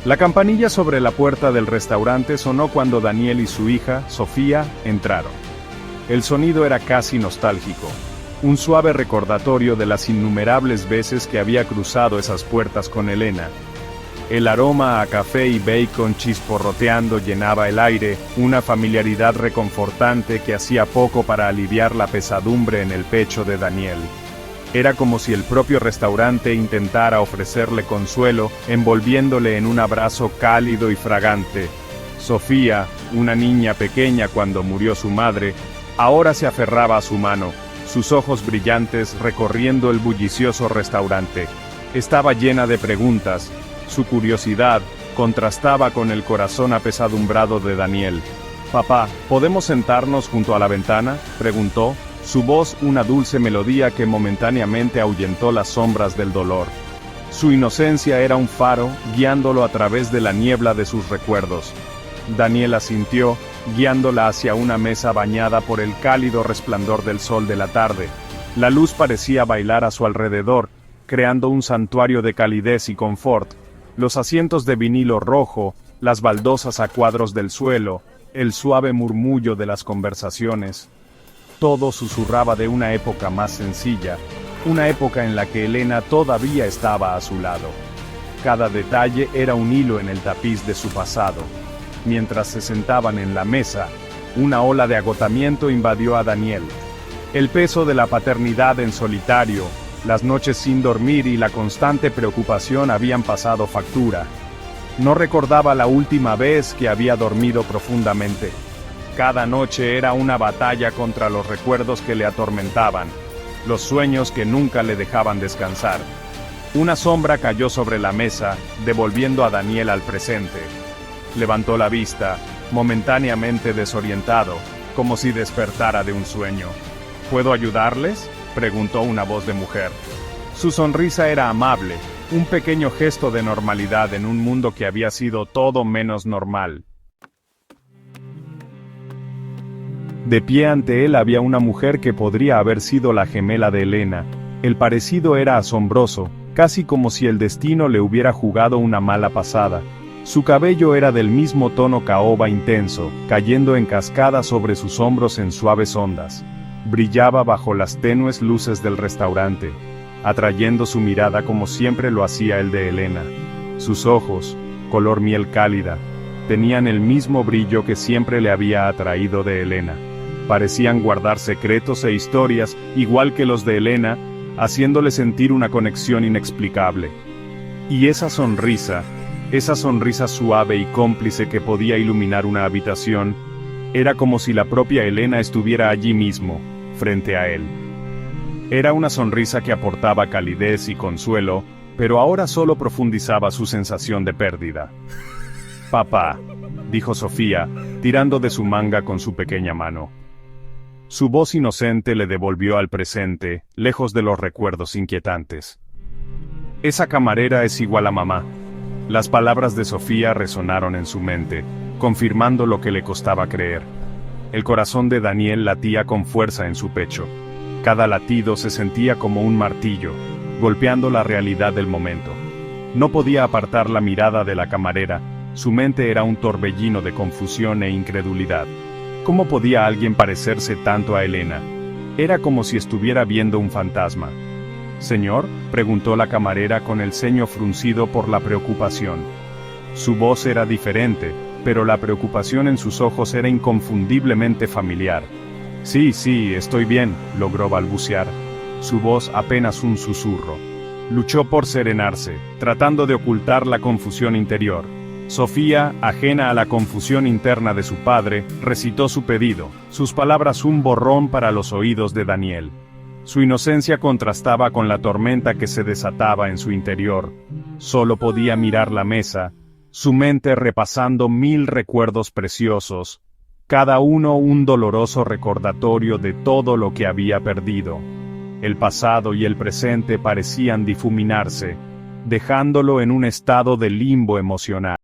La campanilla sobre la puerta del restaurante sonó cuando Daniel y su hija, Sofía, entraron. El sonido era casi nostálgico, un suave recordatorio de las innumerables veces que había cruzado esas puertas con Elena. El aroma a café y bacon chisporroteando llenaba el aire, una familiaridad reconfortante que hacía poco para aliviar la pesadumbre en el pecho de Daniel. Era como si el propio restaurante intentara ofrecerle consuelo, envolviéndole en un abrazo cálido y fragante. Sofía, una niña pequeña cuando murió su madre, ahora se aferraba a su mano, sus ojos brillantes recorriendo el bullicioso restaurante. Estaba llena de preguntas. Su curiosidad contrastaba con el corazón apesadumbrado de Daniel. «Papá, ¿podemos sentarnos junto a la ventana?», preguntó, su voz una dulce melodía que momentáneamente ahuyentó las sombras del dolor. Su inocencia era un faro, guiándolo a través de la niebla de sus recuerdos. Daniel asintió, guiándola hacia una mesa bañada por el cálido resplandor del sol de la tarde. La luz parecía bailar a su alrededor, creando un santuario de calidez y confort. Los asientos de vinilo rojo, las baldosas a cuadros del suelo, el suave murmullo de las conversaciones. Todo susurraba de una época más sencilla, una época en la que Elena todavía estaba a su lado. Cada detalle era un hilo en el tapiz de su pasado. Mientras se sentaban en la mesa, una ola de agotamiento invadió a Daniel. El peso de la paternidad en solitario, las noches sin dormir y la constante preocupación habían pasado factura. No recordaba la última vez que había dormido profundamente. Cada noche era una batalla contra los recuerdos que le atormentaban, los sueños que nunca le dejaban descansar. Una sombra cayó sobre la mesa, devolviendo a Daniel al presente. Levantó la vista, momentáneamente desorientado, como si despertara de un sueño. ¿Puedo ayudarles?, preguntó una voz de mujer. Su sonrisa era amable, un pequeño gesto de normalidad en un mundo que había sido todo menos normal. De pie ante él había una mujer que podría haber sido la gemela de Elena. El parecido era asombroso, casi como si el destino le hubiera jugado una mala pasada. Su cabello era del mismo tono caoba intenso, cayendo en cascada sobre sus hombros en suaves ondas. Brillaba bajo las tenues luces del restaurante, atrayendo su mirada como siempre lo hacía el de Elena. Sus ojos, color miel cálida, tenían el mismo brillo que siempre le había atraído de Elena. Parecían guardar secretos e historias, igual que los de Elena, haciéndole sentir una conexión inexplicable. Y esa sonrisa suave y cómplice que podía iluminar una habitación, era como si la propia Elena estuviera allí mismo, frente a él. Era una sonrisa que aportaba calidez y consuelo, pero ahora solo profundizaba su sensación de pérdida. «Papá», dijo Sofía, tirando de su manga con su pequeña mano. Su voz inocente le devolvió al presente, lejos de los recuerdos inquietantes. «Esa camarera es igual a mamá». Las palabras de Sofía resonaron en su mente, confirmando lo que le costaba creer. El corazón de Daniel latía con fuerza en su pecho. Cada latido se sentía como un martillo, golpeando la realidad del momento. No podía apartar la mirada de la camarera, su mente era un torbellino de confusión e incredulidad. ¿Cómo podía alguien parecerse tanto a Elena? Era como si estuviera viendo un fantasma. «¿Señor?», preguntó la camarera con el ceño fruncido por la preocupación. Su voz era diferente, pero la preocupación en sus ojos era inconfundiblemente familiar. Sí, estoy bien», logró balbucear. Su voz apenas un susurro. Luchó por serenarse, tratando de ocultar la confusión interior. Sofía, ajena a la confusión interna de su padre, recitó su pedido, sus palabras un borrón para los oídos de Daniel. Su inocencia contrastaba con la tormenta que se desataba en su interior. Solo podía mirar la mesa, su mente repasando 1000 recuerdos preciosos, cada uno un doloroso recordatorio de todo lo que había perdido. El pasado y el presente parecían difuminarse, dejándolo en un estado de limbo emocional.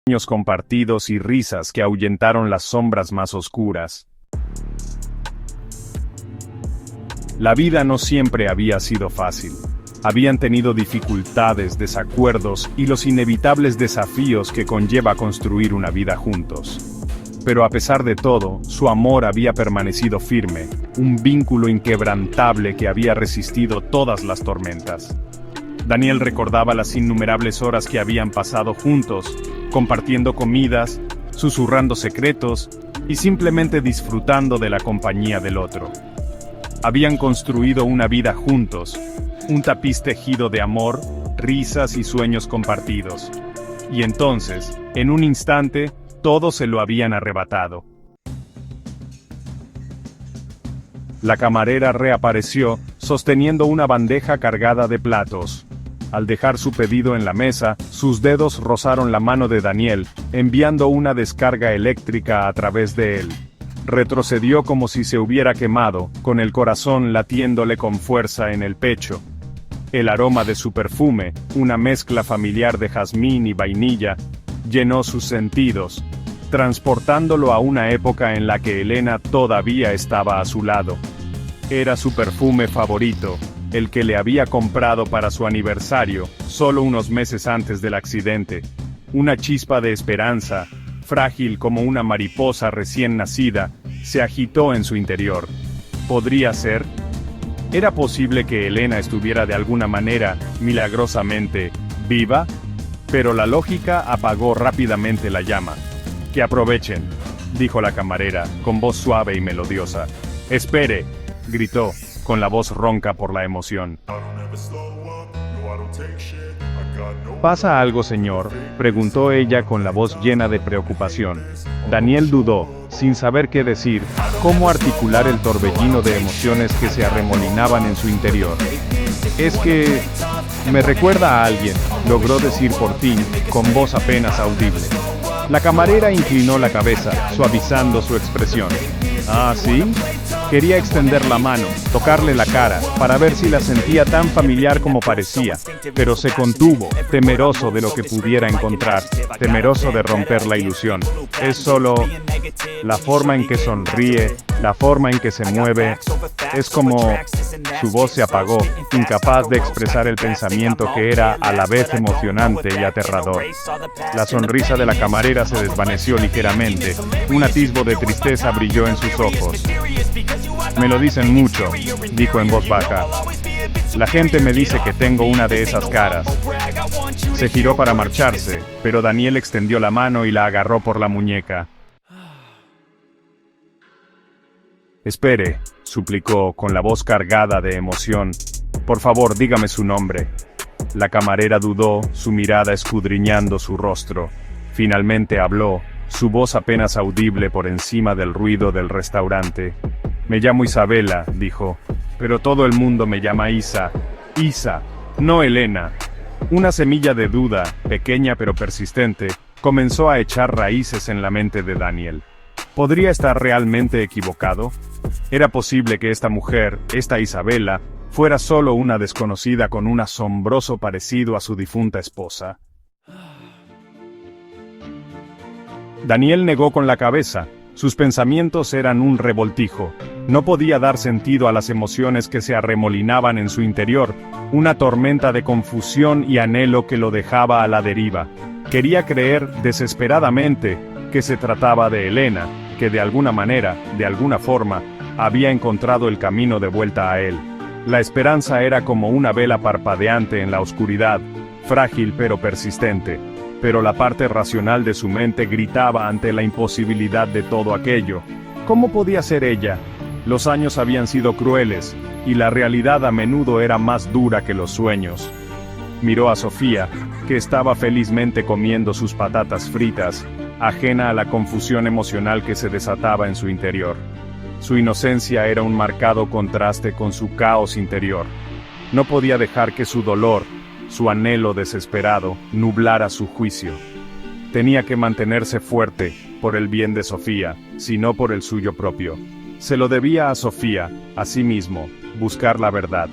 Sueños compartidos y risas que ahuyentaron las sombras más oscuras. La vida no siempre había sido fácil. Habían tenido dificultades, desacuerdos y los inevitables desafíos que conlleva construir una vida juntos. Pero a pesar de todo, su amor había permanecido firme, un vínculo inquebrantable que había resistido todas las tormentas. Daniel recordaba las innumerables horas que habían pasado juntos, compartiendo comidas, susurrando secretos y simplemente disfrutando de la compañía del otro. Habían construido una vida juntos, un tapiz tejido de amor, risas y sueños compartidos. Y entonces, en un instante, todo se lo habían arrebatado. La camarera reapareció, sosteniendo una bandeja cargada de platos. Al dejar su pedido en la mesa, sus dedos rozaron la mano de Daniel, enviando una descarga eléctrica a través de él. Retrocedió como si se hubiera quemado, con el corazón latiéndole con fuerza en el pecho. El aroma de su perfume, una mezcla familiar de jazmín y vainilla, llenó sus sentidos, transportándolo a una época en la que Elena todavía estaba a su lado. Era su perfume favorito, el que le había comprado para su aniversario, solo unos meses antes del accidente. Una chispa de esperanza, frágil como una mariposa recién nacida, se agitó en su interior. ¿Podría ser? ¿Era posible que Elena estuviera de alguna manera, milagrosamente, viva? Pero la lógica apagó rápidamente la llama. «Que aprovechen», dijo la camarera, con voz suave y melodiosa. «Espere», gritó, con la voz ronca por la emoción. «¿Pasa algo, señor?», preguntó ella con la voz llena de preocupación. Daniel dudó, sin saber qué decir, cómo articular el torbellino de emociones que se arremolinaban en su interior. «Es que... me recuerda a alguien», logró decir por fin, con voz apenas audible. La camarera inclinó la cabeza, suavizando su expresión. «¿Ah, sí?». Quería extender la mano, tocarle la cara, para ver si la sentía tan familiar como parecía, pero se contuvo, temeroso de lo que pudiera encontrar, temeroso de romper la ilusión. Es solo la forma en que sonríe, la forma en que se mueve, es como... Su voz se apagó, incapaz de expresar el pensamiento que era a la vez emocionante y aterrador. La sonrisa de la camarera se desvaneció ligeramente, un atisbo de tristeza brilló en sus ojos. «Me lo dicen mucho», dijo en voz baja. «La gente me dice que tengo una de esas caras». Se giró para marcharse, pero Daniel extendió la mano y la agarró por la muñeca. «Espere», suplicó, con la voz cargada de emoción. «Por favor, dígame su nombre». La camarera dudó, su mirada escudriñando su rostro. Finalmente habló, su voz apenas audible por encima del ruido del restaurante. «Me llamo Isabela», dijo, «pero todo el mundo me llama Isa. Isa, no Elena». Una semilla de duda, pequeña pero persistente, comenzó a echar raíces en la mente de Daniel. ¿Podría estar realmente equivocado? ¿Era posible que esta mujer, esta Isabela, fuera solo una desconocida con un asombroso parecido a su difunta esposa? Daniel negó con la cabeza. Sus pensamientos eran un revoltijo. No podía dar sentido a las emociones que se arremolinaban en su interior, una tormenta de confusión y anhelo que lo dejaba a la deriva. Quería creer, desesperadamente, que se trataba de Elena, que de alguna manera, de alguna forma, había encontrado el camino de vuelta a él. La esperanza era como una vela parpadeante en la oscuridad, frágil pero persistente. Pero la parte racional de su mente gritaba ante la imposibilidad de todo aquello. ¿Cómo podía ser ella? Los años habían sido crueles, y la realidad a menudo era más dura que los sueños. Miró a Sofía, que estaba felizmente comiendo sus patatas fritas, ajena a la confusión emocional que se desataba en su interior. Su inocencia era un marcado contraste con su caos interior. No podía dejar que su dolor, su anhelo desesperado, nublara su juicio. Tenía que mantenerse fuerte, por el bien de Sofía, si no por el suyo propio. Se lo debía a Sofía, a sí mismo, buscar la verdad.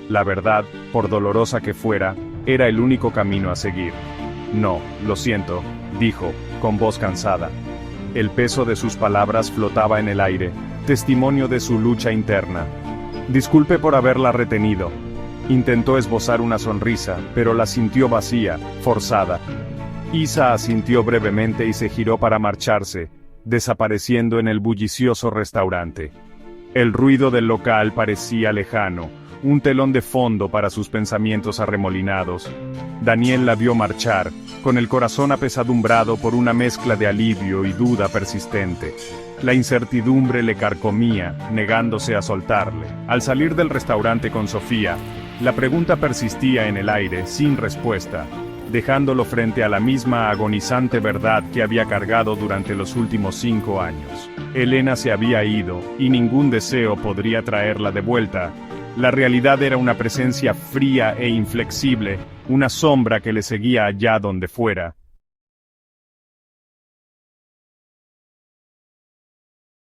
La verdad, por dolorosa que fuera, era el único camino a seguir. No, lo siento, dijo, con voz cansada. El peso de sus palabras flotaba en el aire, testimonio de su lucha interna. Disculpe por haberla retenido. Intentó esbozar una sonrisa, pero la sintió vacía, forzada. Isa asintió brevemente y se giró para marcharse, desapareciendo en el bullicioso restaurante. El ruido del local parecía lejano, un telón de fondo para sus pensamientos arremolinados. Daniel la vio marchar, con el corazón apesadumbrado por una mezcla de alivio y duda persistente. La incertidumbre le carcomía, negándose a soltarle. Al salir del restaurante con Sofía, la pregunta persistía en el aire, sin respuesta, dejándolo frente a la misma agonizante verdad que había cargado durante los últimos 5 años. Elena se había ido, y ningún deseo podría traerla de vuelta. La realidad era una presencia fría e inflexible, una sombra que le seguía allá donde fuera.